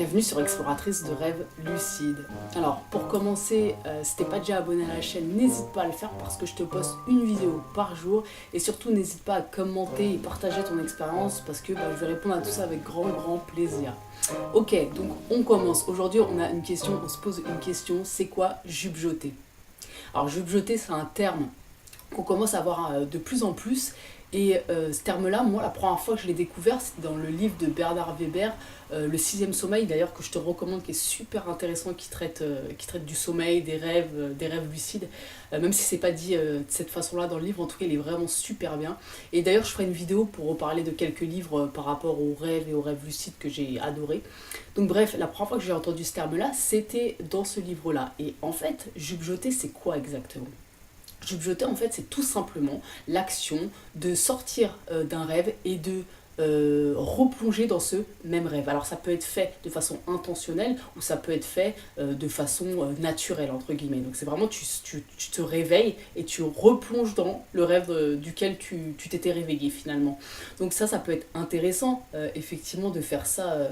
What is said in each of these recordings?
Bienvenue sur Exploratrice de rêves lucides. Alors pour commencer, si t'es pas déjà abonné à la chaîne, n'hésite pas à le faire parce que je te poste une vidéo par jour et surtout n'hésite pas à commenter et partager ton expérience parce que je vais répondre à tout ça avec grand plaisir. Ok, donc on commence. Aujourd'hui on se pose une question, c'est quoi jupe jetée? Alors jupe jetée c'est un terme qu'on commence à voir de plus en plus. Et ce terme-là, moi, la première fois que je l'ai découvert, c'était dans le livre de Bernard Weber, Le sixième sommeil, d'ailleurs, que je te recommande, qui est super intéressant, qui traite du sommeil, des rêves lucides. Même si c'est pas dit de cette façon-là dans le livre, en tout cas, il est vraiment super bien. Et d'ailleurs, je ferai une vidéo pour reparler de quelques livres par rapport aux rêves et aux rêves lucides que j'ai adorés. Donc bref, la première fois que j'ai entendu ce terme-là, c'était dans ce livre-là. Et en fait, jupe jetée, c'est quoi exactement ? Jupe jetée, en fait, c'est tout simplement l'action de sortir d'un rêve et de replonger dans ce même rêve. Alors ça peut être fait de façon intentionnelle ou ça peut être fait de façon naturelle, entre guillemets. Donc c'est vraiment, tu te réveilles et tu replonges dans le rêve duquel tu t'étais réveillé finalement. Donc ça peut être intéressant, effectivement, de faire ça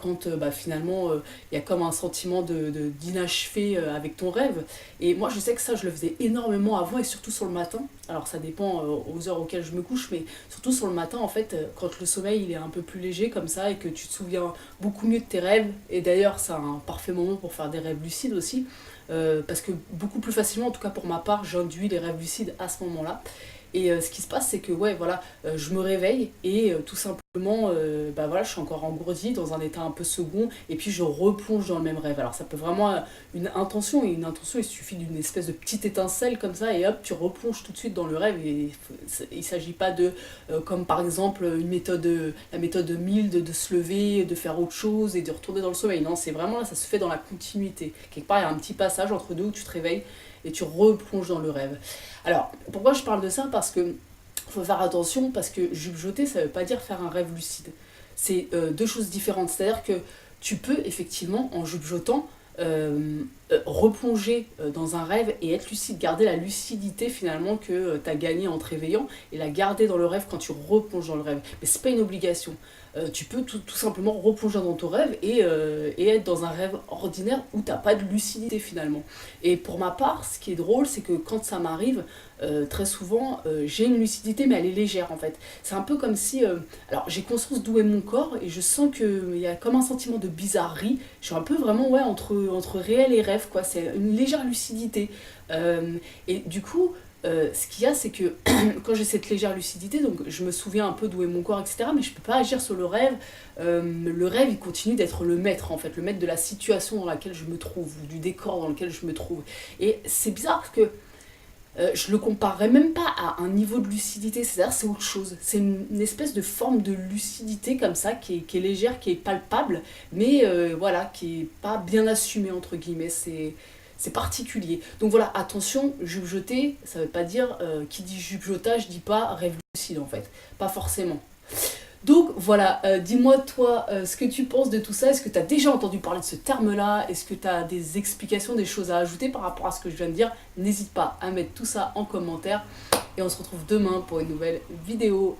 quand finalement il y a comme un sentiment d'inachevé avec ton rêve. Et moi je sais que ça je le faisais énormément avant et surtout sur le matin. Alors ça dépend aux heures auxquelles je me couche, mais surtout sur le matin en fait, quand le sommeil il est un peu plus léger comme ça et que tu te souviens beaucoup mieux de tes rêves. Et d'ailleurs c'est un parfait moment pour faire des rêves lucides aussi, parce que beaucoup plus facilement, en tout cas pour ma part, j'induis les rêves lucides à ce moment-là. Et ce qui se passe, c'est que je me réveille et tout simplement, je suis encore engourdie dans un état un peu second et puis je replonge dans le même rêve. Alors ça peut vraiment une intention, et une intention, il suffit d'une espèce de petite étincelle comme ça et hop, tu replonges tout de suite dans le rêve. Et il ne s'agit pas de, comme par exemple la méthode Mild, de se lever, de faire autre chose et de retourner dans le sommeil. Non, c'est vraiment là, ça se fait dans la continuité. Quelque part, il y a un petit passage entre deux où tu te réveilles et tu replonges dans le rêve. Alors, pourquoi je parle de ça ? Parce que faut faire attention, parce que jupe jetée, ça veut pas dire faire un rêve lucide. C'est deux choses différentes. C'est-à-dire que tu peux effectivement, en jupe jetant, replonger dans un rêve et être lucide, garder la lucidité finalement que tu as gagnée en te réveillant et la garder dans le rêve quand tu replonges dans le rêve. Mais c'est pas une obligation. Tu peux tout simplement replonger dans ton rêve et être dans un rêve ordinaire où t'as pas de lucidité finalement. Et pour ma part, ce qui est drôle, c'est que quand ça m'arrive, très souvent, j'ai une lucidité, mais elle est légère en fait. C'est un peu comme si... alors j'ai conscience d'où est mon corps et je sens qu'il y a comme un sentiment de bizarrerie. Je suis un peu vraiment entre réel et rêve, quoi. C'est une légère lucidité. Et du coup... ce qu'il y a, c'est que quand j'ai cette légère lucidité, donc je me souviens un peu d'où est mon corps, etc., mais je peux pas agir sur le rêve. Le rêve, il continue d'être le maître, en fait, le maître de la situation dans laquelle je me trouve, ou du décor dans lequel je me trouve. Et c'est bizarre parce que je le comparerais même pas à un niveau de lucidité, c'est-à-dire c'est autre chose. C'est une espèce de forme de lucidité comme ça, qui est légère, qui est palpable, mais qui est pas bien assumée, entre guillemets. C'est particulier. Donc voilà, attention, jupe jetée, ça veut pas dire, qui dit jupe jetage dit pas rêve lucide en fait. Pas forcément. Donc voilà, dis-moi toi ce que tu penses de tout ça. Est-ce que tu as déjà entendu parler de ce terme-là? Est-ce que tu as des explications, des choses à ajouter par rapport à ce que je viens de dire? N'hésite pas à mettre tout ça en commentaire. Et on se retrouve demain pour une nouvelle vidéo.